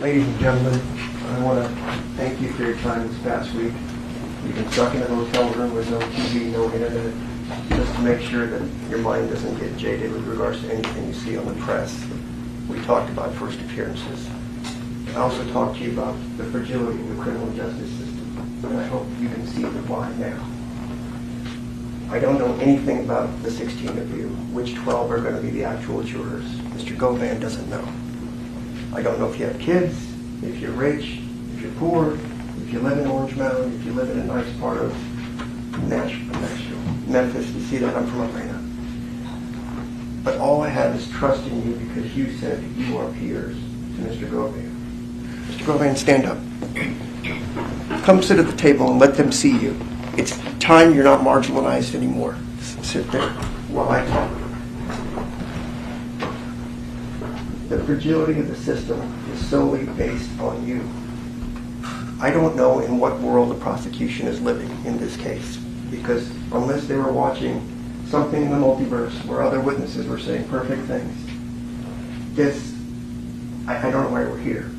Ladies and gentlemen, I want to thank you for your time this past week. You've been stuck in a hotel room with no TV, no internet, just to make sure that your mind doesn't get jaded with regards to anything you see on the press. We talked about first appearances. I also talked to you about the fragility of the criminal justice system, and I hope you can see the why now. I don't know anything about the 16 of you, which 12 are going to be the actual jurors. Mr. Govan doesn't know. I don't know if you have kids, if you're rich, if you're poor, if you live in Orange Mountain, if you live in a nice part of Memphis. You see that? I'm from Atlanta. But all I have is trust in you because you said you are peers to Mr. Govan. Mr. Govan, stand up. Come sit at the table and let them see you. It's time you're not marginalized anymore. Sit there while I talk. The fragility of the system is solely based on you. I don't know in what world the prosecution is living in this case, because unless they were watching something in the multiverse where other witnesses were saying perfect things, I don't know why we're here.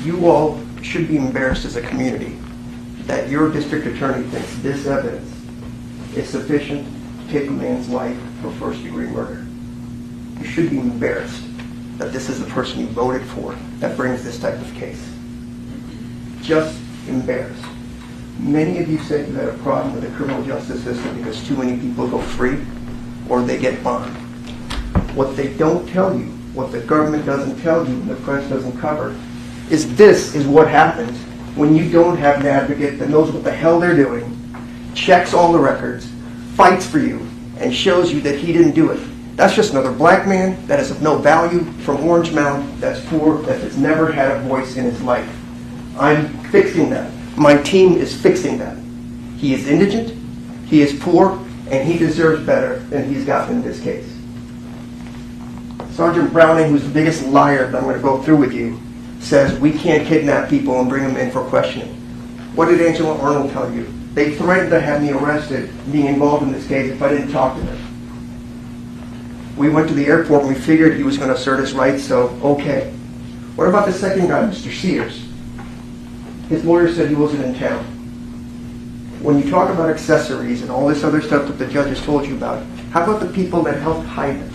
You all should be embarrassed as a community that your district attorney thinks this evidence is sufficient to take a man's life for first-degree murder. You should be embarrassed that this is the person you voted for that brings this type of case. Just embarrassed. Many of you said you had a problem with the criminal justice system because too many people go free or they get bond. What they don't tell you, what the government doesn't tell you and the press doesn't cover, is this is what happens when you don't have an advocate that knows what the hell they're doing, checks all the records, fights for you, and shows you that he didn't do it. That's just another black man that is of no value from Orange Mountain, that's poor, that has never had a voice in his life. I'm fixing that. My team is fixing that. He is indigent, he is poor, and he deserves better than he's gotten in this case. Sergeant Browning, who's the biggest liar that I'm going to go through with you, says we can't kidnap people and bring them in for questioning. What did Angela Arnold tell you? They threatened to have me arrested being involved in this case if I didn't talk to them. We went to the airport and we figured he was going to assert his rights, so okay. What about the second guy, Mr. Sears? His lawyer said he wasn't in town. When you talk about accessories and all this other stuff that the judges told you about, how about the people that helped hide him?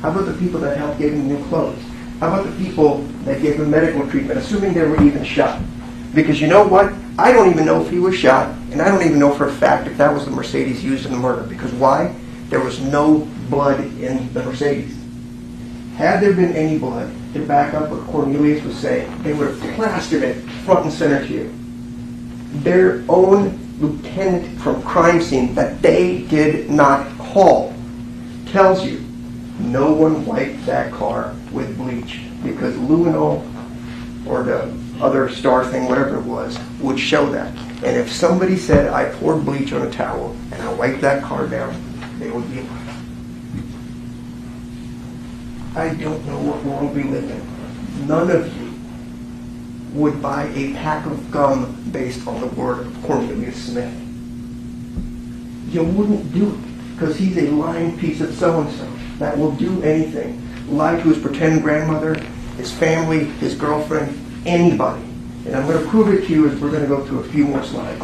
How about the people that helped give him new clothes? How about the people that gave him medical treatment, assuming they were even shot? Because you know what? I don't even know if he was shot, and I don't even know for a fact if that was the Mercedes used in the murder. Because why? There was no blood in the Mercedes. Had there been any blood, to back up what Cornelius was saying, they would have plastered it front and center to you. Their own lieutenant from crime scene that they did not call tells you no one wiped that car with bleach because luminol or the other star thing, whatever it was, would show that. And if somebody said, I poured bleach on a towel and I wiped that car down, they would be lying. I don't know what world we live in. None of you would buy a pack of gum based on the word of Cornelius Smith. You wouldn't do it because he's a lying piece of so-and-so that will do anything. Lie to his pretend grandmother, his family, his girlfriend, anybody. And I'm going to prove it to you as we're going to go through a few more slides.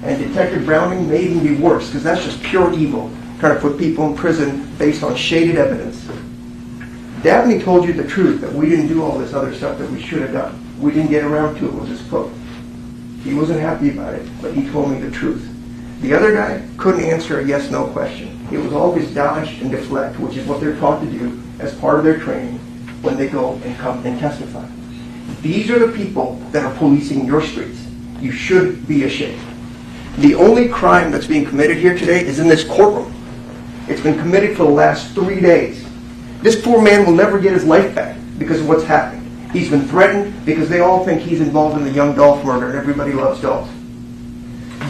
And Detective Browning may even be worse because that's just pure evil, trying to put people in prison based on shaded evidence. Dabney told you the truth, that we didn't do all this other stuff that we should have done. We didn't get around to it, was his quote. He wasn't happy about it, but he told me the truth. The other guy couldn't answer a yes-no question. It was always dodge and deflect, which is what they're taught to do as part of their training when they go and come and testify. These are the people that are policing your streets. You should be ashamed. The only crime that's being committed here today is in this courtroom. It's been committed for the last 3 days. This poor man will never get his life back because of what's happened. He's been threatened because they all think he's involved in the young Dolph murder, and everybody loves Dolph.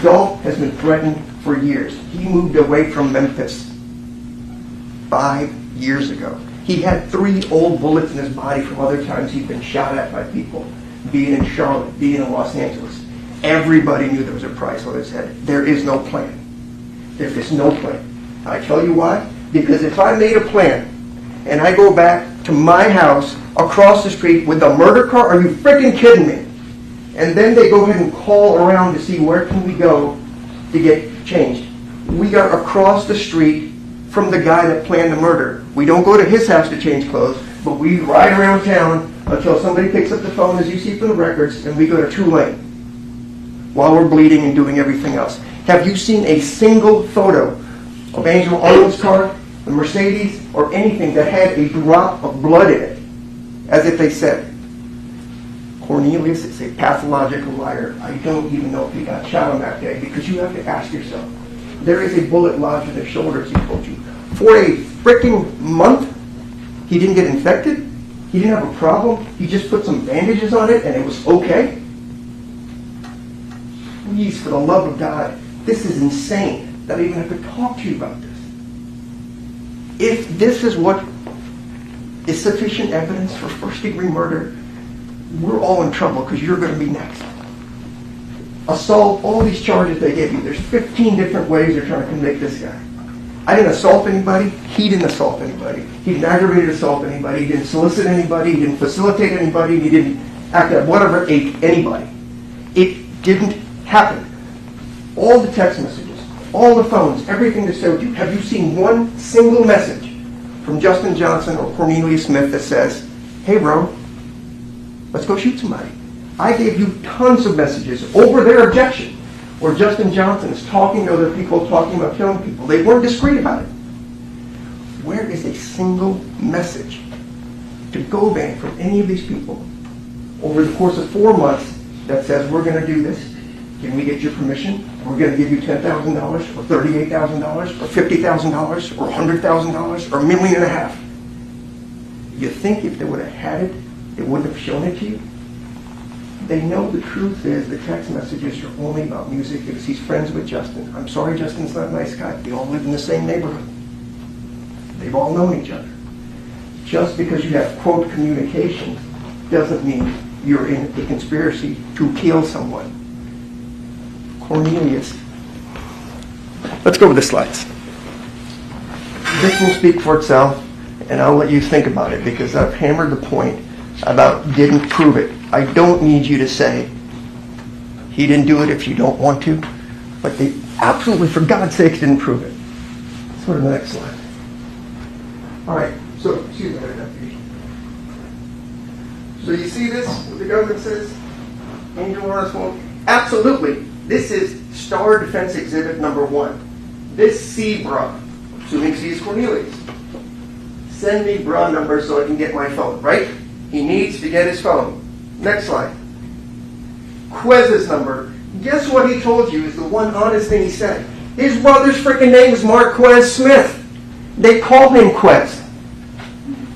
Dolph has been threatened for years. He moved away from Memphis 5 years ago. He had 3 old bullets in his body from other times he'd been shot at by people, being in Charlotte, being in Los Angeles. Everybody knew there was a price on his head. There is no plan. There is no plan. I tell you why? Because if I made a plan and I go back to my house across the street with a murder car? Are you freaking kidding me? And then they go ahead and call around to see where can we go to get changed. We are across the street from the guy that planned the murder. We don't go to his house to change clothes, but we ride around town until somebody picks up the phone, as you see from the records, and we go to 2 Lane while we're bleeding and doing everything else. Have you seen a single photo of Angel Arnold's car, the Mercedes, or anything that had a drop of blood in it? As if they said, Cornelius is a pathological liar. I don't even know if he got shot on that day, because you have to ask yourself, there is a bullet lodged in his shoulder, as he told you. For a freaking month, he didn't get infected? He didn't have a problem? He just put some bandages on it and it was okay? Please, for the love of God, this is insane that I even have to talk to you about this. If this is what is sufficient evidence for first-degree murder, we're all in trouble because you're going to be next. Assault, all these charges they gave you. There's 15 different ways they're trying to convict this guy. I didn't assault anybody. He didn't assault anybody. He didn't aggravated assault anybody. He didn't solicit anybody. He didn't facilitate anybody. He didn't act at whatever ate anybody. It didn't happen. All the text messages, all the phones, everything they showed you. Have you seen one single message from Justin Johnson or Cornelius Smith that says, hey bro, let's go shoot somebody? I gave you tons of messages over their objection where Justin Johnson is talking to other people, talking about killing people. They weren't discreet about it. Where is a single message to Govan from any of these people over the course of 4 months that says, we're going to do this? Can we get your permission? We're going to give you $10,000 or $38,000 or $50,000 or $100,000 or $1.5 million? You think if they would have had it, they wouldn't have shown it to you? They know the truth is the text messages are only about music because he's friends with Justin. I'm sorry Justin's not a nice guy. They all live in the same neighborhood. They've all known each other. Just because you have, quote, communication doesn't mean you're in a conspiracy to kill someone. Cornelius. Let's go with the slides. This will speak for itself, and I'll let you think about it because I've hammered the point about didn't prove it. I don't need you to say he didn't do it if you don't want to, but they absolutely, for God's sake, didn't prove it. Let's go to the next slide. All right, so, excuse me, Deputy. So you see this, what the government says? Angel Arnold? Absolutely. This is Star Defense Exhibit number 1. This C bra, assuming C is Cornelius. Send me bra number so I can get my phone, right? He needs to get his phone. Next slide. Quez's number. Guess what he told you is the one honest thing he said. His brother's freaking name is Marquez Smith. They call him Quez.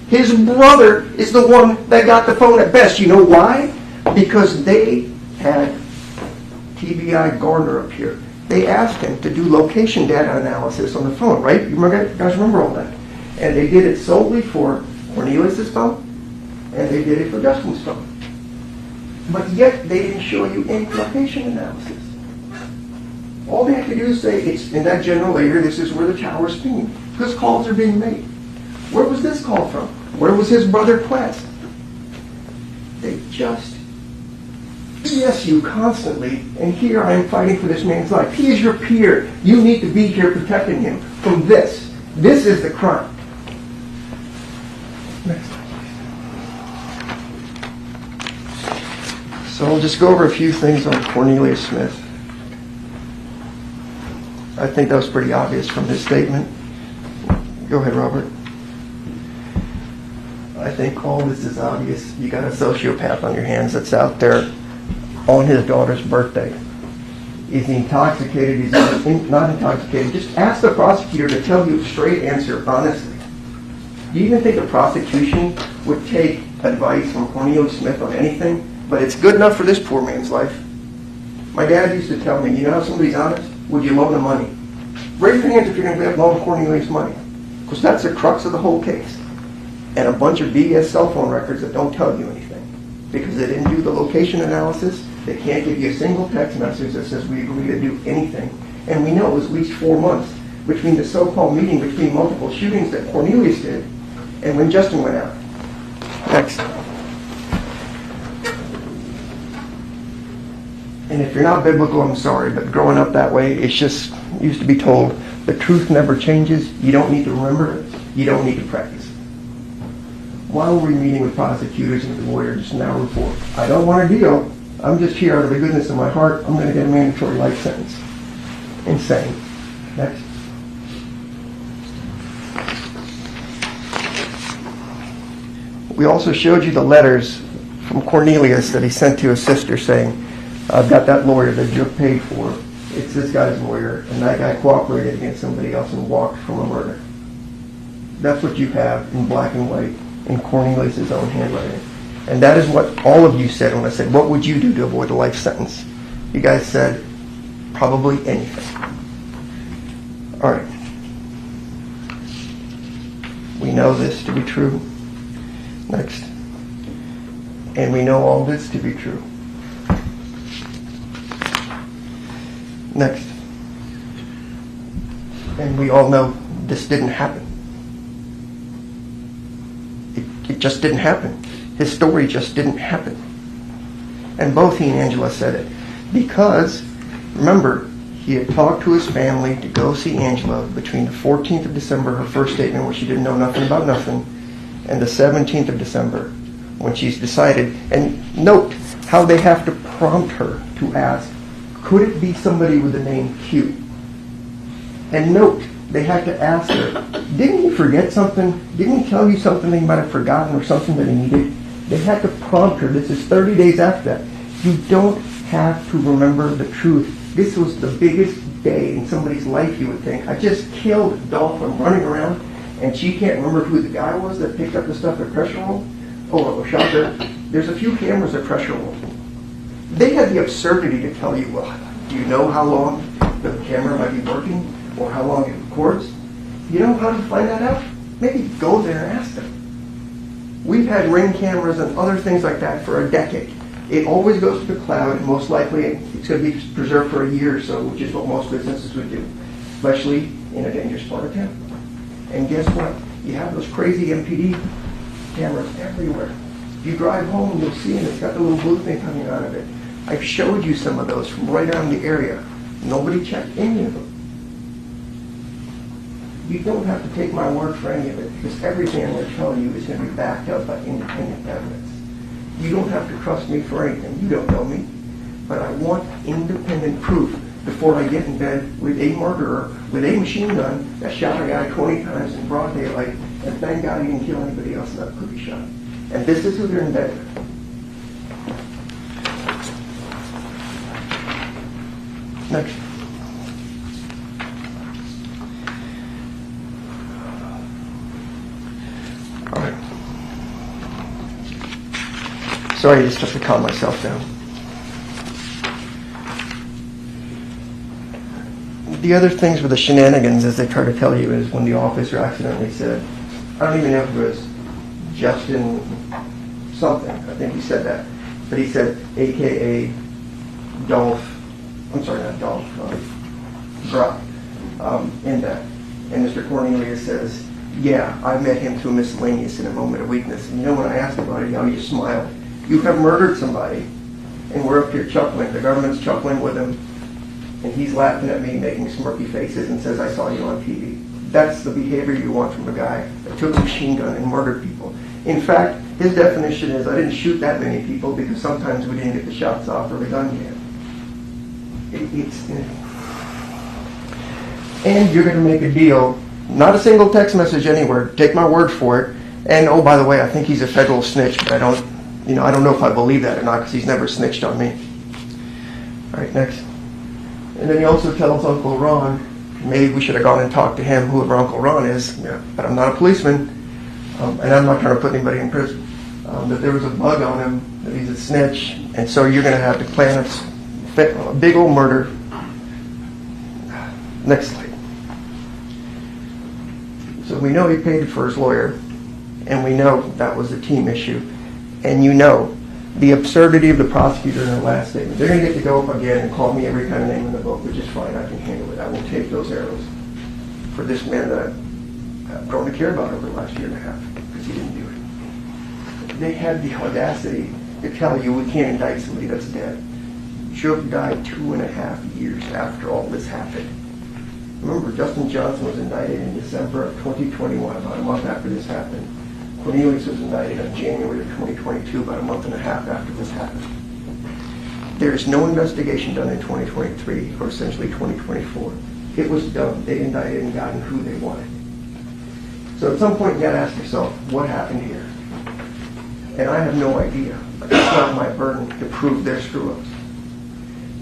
His brother is the one that got the phone at best. You know why? Because they had TBI Gardner up here. They asked him to do location data analysis on the phone, right? You guys remember all that? And they did it solely for Cornelius' phone, and they did it for Justin's phone. But yet, they didn't show you any location analysis. All they have to do is say, it's in that general area, this is where the tower's pinging. Because calls are being made. Where was this call from? Where was his brother Quest? They just BS you constantly, and here I am fighting for this man's life. He is your peer. You need to be here protecting him from this. This is the crime. Next slide. So I'll just go over a few things on Cornelius Smith. I think that was pretty obvious from his statement. Go ahead, Robert. I think all this is obvious. You got a sociopath on your hands that's out there on his daughter's birthday. Is he intoxicated? He's not intoxicated. Just ask the prosecutor to tell you a straight answer, honestly. Do you even think the prosecution would take advice from Cornelius Smith on anything? But it's good enough for this poor man's life. My dad used to tell me, you know how somebody's honest? Would you loan them money? Raise your hands if you're going to loan Cornelius money. Because that's the crux of the whole case. And a bunch of BS cell phone records that don't tell you anything. Because they didn't do the location analysis. They can't give you a single text message that says we agree to do anything. And we know it was at least 4 months between the so-called meeting between multiple shootings that Cornelius did and when Justin went out. Next. And if you're not biblical, I'm sorry, but growing up that way, it's just used to be told, the truth never changes. You don't need to remember it. You don't need to practice it. While we're meeting with prosecutors and the lawyer just an hour before, I don't want a deal. I'm just here out of the goodness of my heart. I'm going to get a mandatory life sentence. Insane. Next. We also showed you the letters from Cornelius that he sent to his sister saying, I've got that lawyer that you paid for. It's this guy's lawyer, and that guy cooperated against somebody else and walked from a murder. That's what you have in black and white in Cornelius' own handwriting. And that is what all of you said when I said, what would you do to avoid a life sentence? You guys said, probably anything. All right. We know this to be true. Next. And we know all this to be true. Next. And we all know this didn't happen. It just didn't happen. His story just didn't happen. And both he and Angela said it. Because, remember, he had talked to his family to go see Angela between the 14th of December, her first statement where she didn't know nothing about nothing, and the 17th of December when she's decided. And note how they have to prompt her to ask, could it be somebody with the name Q? And note, they had to ask her, didn't he forget something? Didn't he tell you something he might have forgotten or something that he needed? They had to prompt her. This is 30 days after that. You don't have to remember the truth. This was the biggest day in somebody's life, you would think. I just killed Dolph. I'm running around, and she can't remember who the guy was that picked up the stuff at pressure room. Oh, shocker. There's a few cameras at pressure room. They had the absurdity to tell you, well, do you know how long the camera might be working or how long it records? You know how to find that out? Maybe go there and ask them. We've had Ring cameras and other things like that for a decade. It always goes to the cloud, and most likely it's going to be preserved for a year or so, which is what most businesses would do, especially in a dangerous part of town. And guess what? You have those crazy MPD cameras everywhere. If you drive home, you'll see it. It's got the little blue thing coming out of it. I've showed you some of those from right around the area. Nobody checked any of them. You don't have to take my word for any of it, because everything I'm going to tell you is going to be backed up by independent evidence. You don't have to trust me for anything. You don't know me. But I want independent proof before I get in bed with a murderer with a machine gun that shot a guy 20 times in broad daylight, and thank God he didn't kill anybody else in that cookie shop. And this is who they're in bed with. Next. All right. Sorry, I just have to calm myself down. The other things with the shenanigans, as they try to tell you, is when the officer accidentally said, I don't even know if it was Justin something, I think he said that, but he said, AKA Dolph, I'm sorry, not Dolph, Brock, in that. And Mr. Cornelius says, yeah, I met him through miscellaneous in a moment of weakness. And you know, when I asked about it, you know, you smiled. You have murdered somebody, and we're up here chuckling. The government's chuckling with him, and he's laughing at me, making smirky faces, and says, I saw you on TV. That's the behavior you want from a guy that took a machine gun and murdered people. In fact, his definition is, I didn't shoot that many people because sometimes we didn't get the shots off or the gun jam. And you're going to make a deal, not a single text message anywhere, take my word for it. And oh, by the way, I think he's a federal snitch, but I don't know if I believe that or not, because he's never snitched on me. All right, next. And then he also tells Uncle Ron, maybe we should have gone and talked to him, whoever Uncle Ron is, but I'm not a policeman, and I'm not trying to put anybody in prison, that there was a bug on him, that he's a snitch, and so you're going to have to plan a big old murder. Next slide. So we know he paid for his lawyer, and we know that was a team issue, and you know the absurdity of the prosecutor in their last statement. They're going to get to go up again and call me every kind of name in the book, which is fine. I can handle it. I will take those arrows for this man that I've grown to care about over the last year and a half, because he didn't do it. they had the audacity to tell you we can't indict somebody that's dead. Jook died 2.5 years after all this happened. Remember, Justin Johnson was indicted in December of 2021, about a month after this happened. Cornelius was indicted in January of 2022, about a month and a half after this happened. There is no investigation done in 2023, or essentially 2024. It was done. They indicted and gotten who they wanted. So at some point you got to ask yourself, what happened here? And I have no idea. It's not my burden to prove their screw-ups.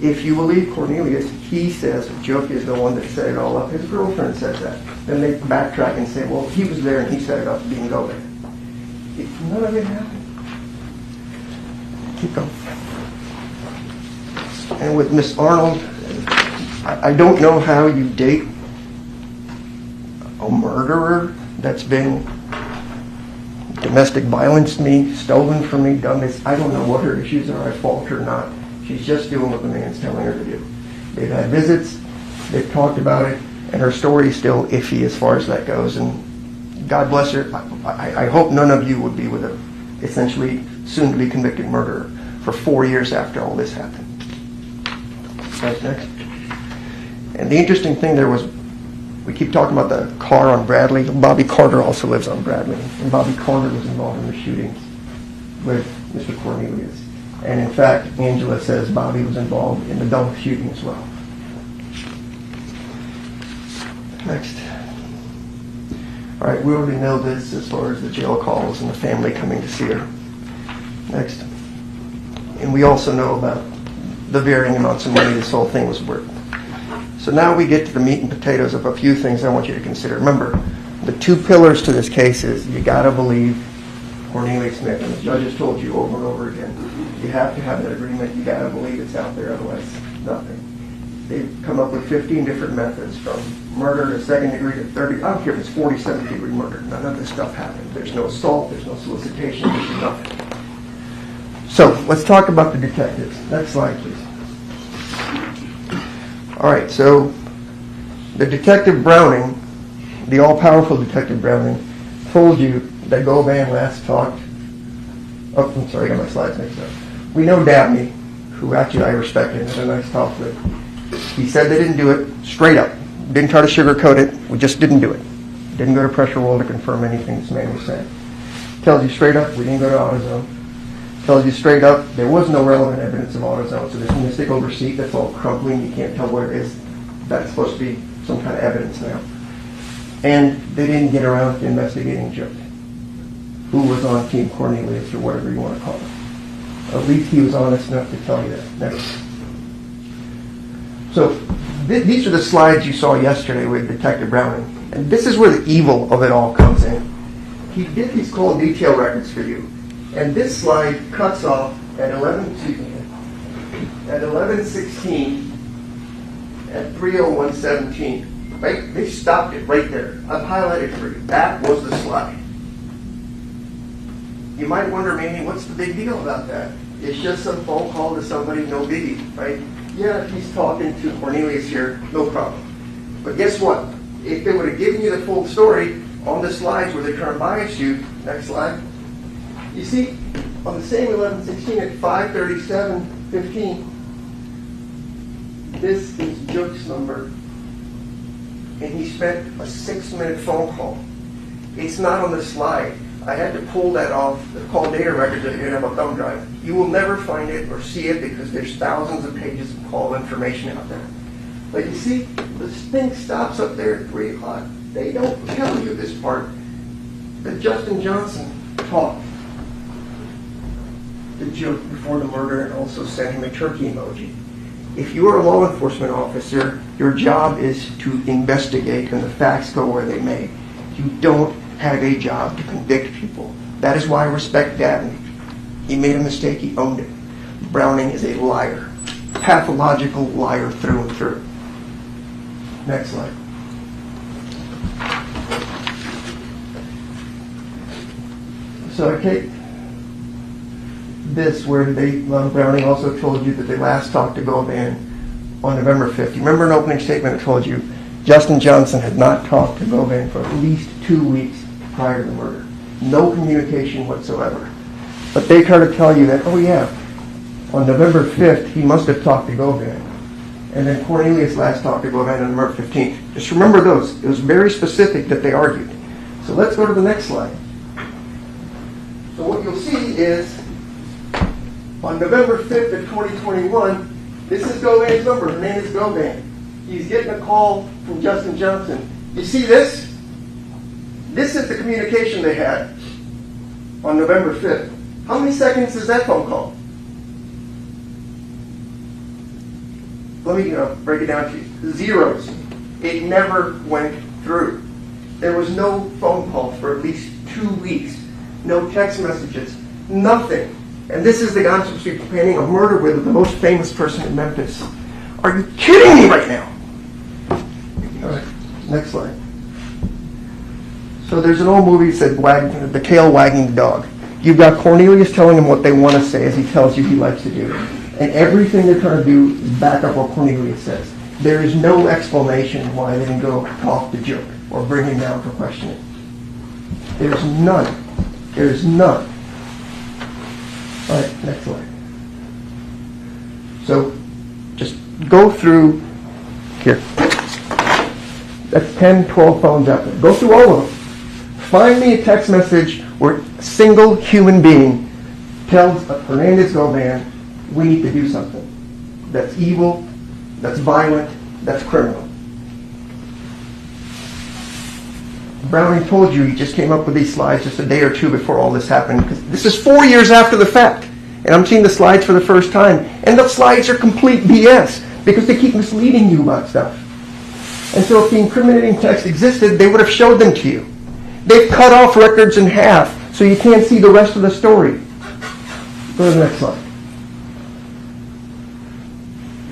If you believe Cornelius, he says Jook is the one that set it all up. His girlfriend says that. Then they backtrack and say, well, he was there and he set it up being Govan. None of it happened. Keep going. And with Miss Arnold, I don't know how you date a murderer that's been domestic violence me, stolen from me, done this. I don't know what her issues are. I fault her not. She's just doing what the man's telling her to do. They've had visits, they've talked about it, and her story is still iffy as far as that goes. And God bless her. I hope none of you would be with a essentially soon-to-be convicted murderer for 4 years after all this happened. Right, next. And the interesting thing there was, we keep talking about the car on Bradley. Bobby Carter also lives on Bradley, and Bobby Carter was involved in the shootings with Mr. Cornelius. And in fact, Angela says Bobby was involved in the Dolph shooting as well. Next. All right, we already know this as far as the jail calls and the family coming to see her. Next. And we also know about the varying amounts of money this whole thing was worth. So now we get to the meat and potatoes of a few things I want you to consider. Remember, the two pillars to this case is you got to believe Cornelius Smith, and the judge has told you over and over again, you have to have that agreement. You got to believe it's out there, otherwise nothing. They've come up with 15 different methods, from murder to second degree to 30. I don't care if it's 47th degree murder. None of this stuff happened. There's no assault. There's no solicitation. There's nothing. So let's talk about the detectives. Next slide, please. All right. So the Detective Browning, the all-powerful Detective Browning, told you that Govan last talked. Oh, I'm sorry, I got my slides mixed up. We know Dabney, who actually I respected and had a nice talk with. He said they didn't do it straight up. Didn't try to sugarcoat it. We just didn't do it. Didn't go to pressure roll to confirm anything this man was saying. Tells you straight up we didn't go to AutoZone. Tells you straight up there was no relevant evidence of AutoZone. So this mystical receipt that's all crumbling, you can't tell what it is. That's supposed to be some kind of evidence now. And they didn't get around to investigating Jook, who was on Team Cornelius or whatever you want to call it. At least he was honest enough to tell you that. Next. So these are the slides you saw yesterday with Detective Browning. And this is where the evil of it all comes in. He did these call detail records for you. And this slide cuts off at 11:16 at 3:01:17. Right? They stopped it right there. I've highlighted for you. That was the slide. You might wonder, maybe, what's the big deal about that? It's just some phone call to somebody, no biggie, right? Yeah, if he's talking to Cornelius here, no problem. But guess what? If they would have given you the full story on the slides where they try to bias you, next slide, you see, on the same 11:16 at 5:37:15, this is Jook's number, and he spent a 6-minute phone call. It's not on the slide. I had to pull that off the call data records that you have a thumb drive. You will never find it or see it because there's thousands of pages of call information out there. But you see, this thing stops up there at 3 o'clock. They don't tell you this part. That Justin Johnson talked to Jook before the murder and also sent him a turkey emoji. If you are a law enforcement officer, your job is to investigate and the facts go where they may. You don't have a job to convict people. That is why I respect Dabney. He made a mistake, he owned it. Browning is a liar. Pathological liar through and through. Next slide. So I take this where Browning also told you that they last talked to Govan on November 5th. You remember an opening statement that told you Justin Johnson had not talked to Govan for at least 2 weeks prior to the murder. No communication whatsoever. But they try to tell you that, oh yeah, on November 5th, he must have talked to Govan. And then Cornelius last talked to Govan on November 15th. Just remember those. It was very specific that they argued. So let's go to the next slide. So what you'll see is, on November 5th of 2021, this is Govan's number. Her name is Govan. He's getting a call from Justin Johnson. You see this? This is the communication they had on November 5th. How many seconds is that phone call? Let me break it down to you. Zeros. It never went through. There was no phone call for at least 2 weeks. No text messages. Nothing. And this is the guy I'm supposed to be planning a murder with the most famous person in Memphis. Are you kidding me right now? All right, next slide. So there's an old movie that said the tail wagging the dog. You've got Cornelius telling him what they want to say as he tells you he likes to do. And everything they're trying to do is back up what Cornelius says. There is no explanation why they didn't go talk to Joke or bring him down for questioning. There's none. There's none. All right, next slide. So just go through here. That's 10, 12 phones out there. Go through all of them. Find me a text message where a single human being tells Hernandez Govan, we need to do something. That's evil, that's violent, that's criminal. Browning told you he just came up with these slides just a day or two before all this happened, because this is 4 years after the fact. And I'm seeing the slides for the first time. And the slides are complete BS, because they keep misleading you about stuff. And so if the incriminating text existed, they would have showed them to you. They've cut off records in half, so you can't see the rest of the story. Go to the next slide.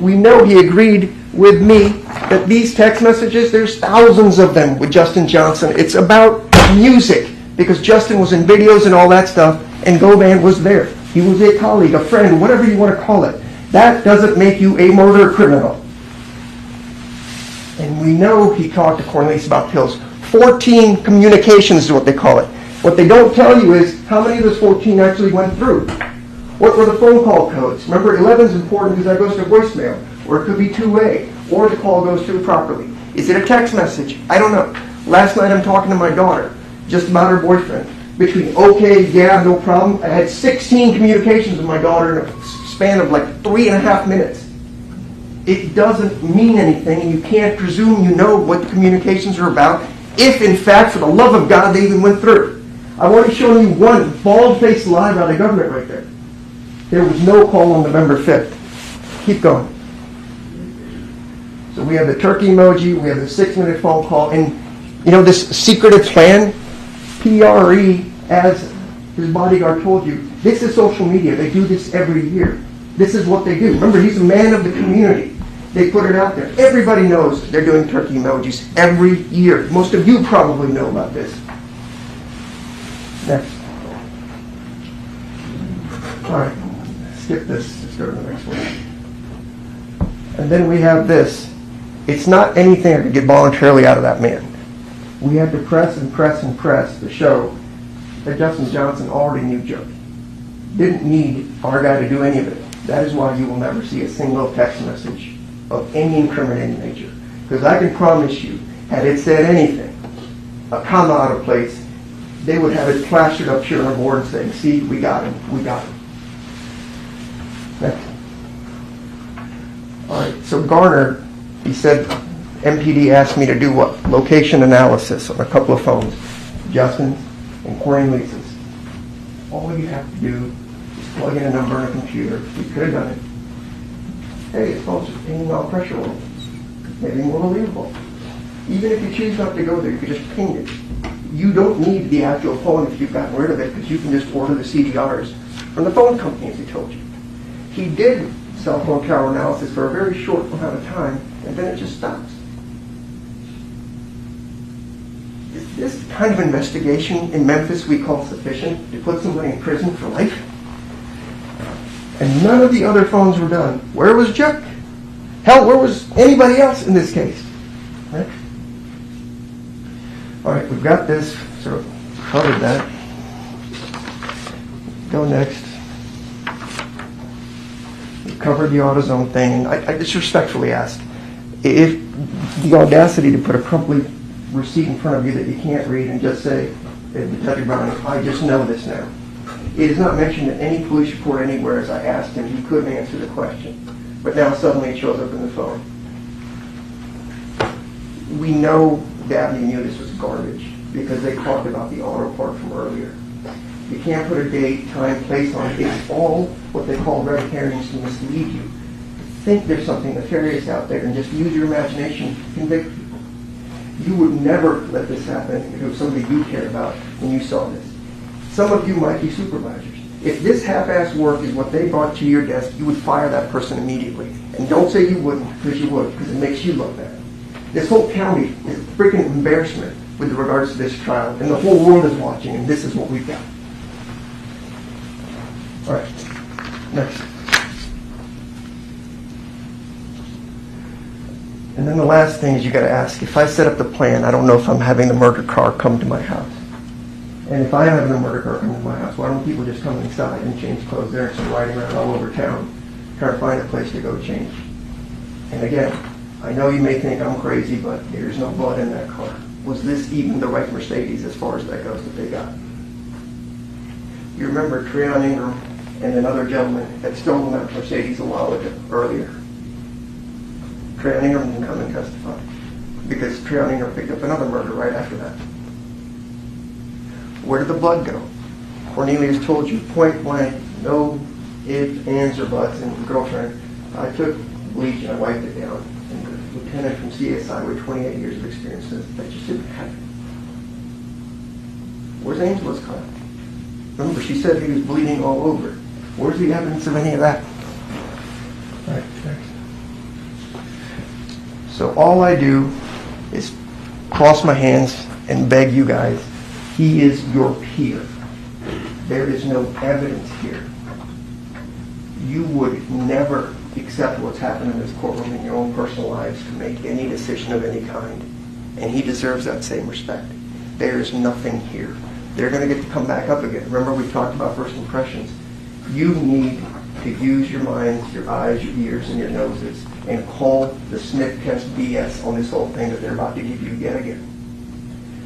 We know he agreed with me that these text messages, there's thousands of them with Justin Johnson. It's about music, because Justin was in videos and all that stuff, and Govan was there. He was a colleague, a friend, whatever you want to call it. That doesn't make you a murder criminal. And we know he talked to Cornelius about pills. 14 communications is what they call it. What they don't tell you is how many of those 14 actually went through. What were the phone call codes? Remember, 11 is important because that goes to voicemail, or it could be two-way, or the call goes through properly. Is it a text message? I don't know. Last night I'm talking to my daughter just about her boyfriend. Between okay, yeah, no problem, I had 16 communications with my daughter in a span of like 3.5 minutes. It doesn't mean anything, and you can't presume you know what the communications are about if, in fact, for the love of God, they even went through. I want to show you one bald-faced lie by the government right there. There was no call on November 5th. Keep going. So we have the turkey emoji, we have the 6-minute phone call, and you know this secretive plan, PRE, as his bodyguard told you, this is social media. They do this every year. This is what they do. Remember, he's a man of the community. They put it out there. Everybody knows they're doing turkey emojis every year. Most of you probably know about this. Next. All right. Skip this. Let's go to the next one. And then we have this. It's not anything I could get voluntarily out of that man. We had to press and press and press to show that Justin Johnson already knew Joe. Didn't need our guy to do any of it. That is why you will never see a single text message of any incriminating nature. Because I can promise you, had it said anything, a comma out of place, they would have it plastered up here on a board saying, see, we got him, we got him. Next. All right, so Garner, he said, MPD asked me to do what? Location analysis on a couple of phones, Justin's and Cornelius's. All you have to do is plug in a number on a computer. We could have done it. Hey, it's phone's just pinging off pressure levels. Maybe more believable. Even if you choose not to go there, you could just ping it. You don't need the actual phone if you've gotten rid of it, because you can just order the CDRs from the phone company, as he told you. He did cell phone tower analysis for a very short amount of time, and then it just stops. Is this kind of investigation in Memphis we call sufficient to put somebody in prison for life? And none of the other phones were done. Where was Chuck? Hell, where was anybody else in this case? Right? All right, we've got this, so covered that. Go next. We've covered the AutoZone thing. I just respectfully ask, if the audacity to put a crumpled receipt in front of you that you can't read and just say, Detective Brown, I just know this now. It is not mentioned in any police report anywhere. As I asked him, he couldn't answer the question. But now suddenly it shows up in the phone. We know Dabney knew this was garbage because they talked about the auto part from earlier. You can't put a date, time, place on it. It's all what they call red herrings to mislead you. Think there's something nefarious out there and just use your imagination to convict people. You would never let this happen if it was somebody you cared about when you saw this. Some of you might be supervisors. If this half-assed work is what they brought to your desk, you would fire that person immediately. And don't say you wouldn't, because you would, because it makes you look bad. This whole county is a freaking embarrassment with regards to this trial, and the whole world is watching, and this is what we've got. All right, next. And then the last thing is you got to ask, if I set up the plan, I don't know if I'm having the murder car come to my house. And if I am having the murder car come to my house, why don't people just come inside and change clothes there instead of riding around all over town trying to find a place to go change? And again, I know you may think I'm crazy, but there's no blood in that car. Was this even the right Mercedes as far as that goes that they got? You remember Treon Ingram and another gentleman had stolen that Mercedes a while earlier. Treon Ingram didn't come and testify because Treon Ingram picked up another murder right after that. Where did the blood go? Cornelius told you point blank, no ifs, ands, or buts, and girlfriend. I took bleach and I wiped it down. And the lieutenant from CSI with 28 years of experience says that just didn't happen. Where's Angela's car? Remember, she said he was bleeding all over. Where's the evidence of any of that? All right, next. So all I do is cross my hands and beg you guys, he is your peer. There is no evidence here. You would never accept what's happened in this courtroom in your own personal lives to make any decision of any kind. And he deserves that same respect. There is nothing here. They're going to get to come back up again. Remember, we talked about first impressions. You need to use your minds, your eyes, your ears, and your noses and call the sniff test BS on this whole thing that they're about to give you yet again.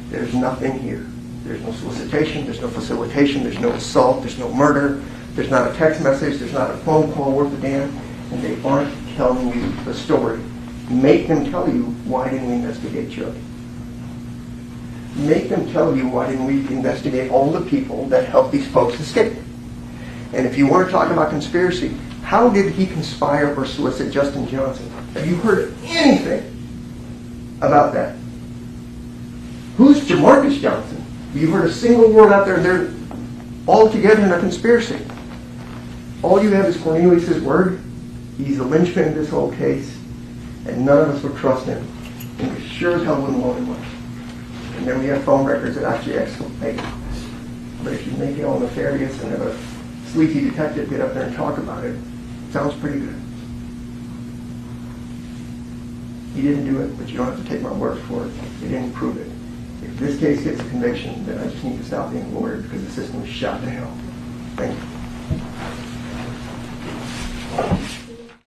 There's nothing here. There's no solicitation, there's no facilitation, there's no assault, there's no murder, there's not a text message, there's not a phone call worth a damn, and they aren't telling you the story. Make them tell you, why didn't we investigate Chuck? Make them tell you, why didn't we investigate all the people that helped these folks escape? And if you want to talk about conspiracy, how did he conspire or solicit Justin Johnson? Have you heard anything about that? Who's Jamarcus Johnson? You've heard a single word out there, they're all together in a conspiracy. All you have is Cornelius' word. He's the linchpin of this whole case, and none of us would trust him. And we sure as hell wouldn't want him much. And then we have phone records that actually exculpate him. But if you make it all nefarious and have a sleazy detective get up there and talk about it, sounds pretty good. He didn't do it, but you don't have to take my word for it. He didn't prove it. If this case gets a conviction, then I just need to stop being a lawyer because the system is shot to hell. Thank you.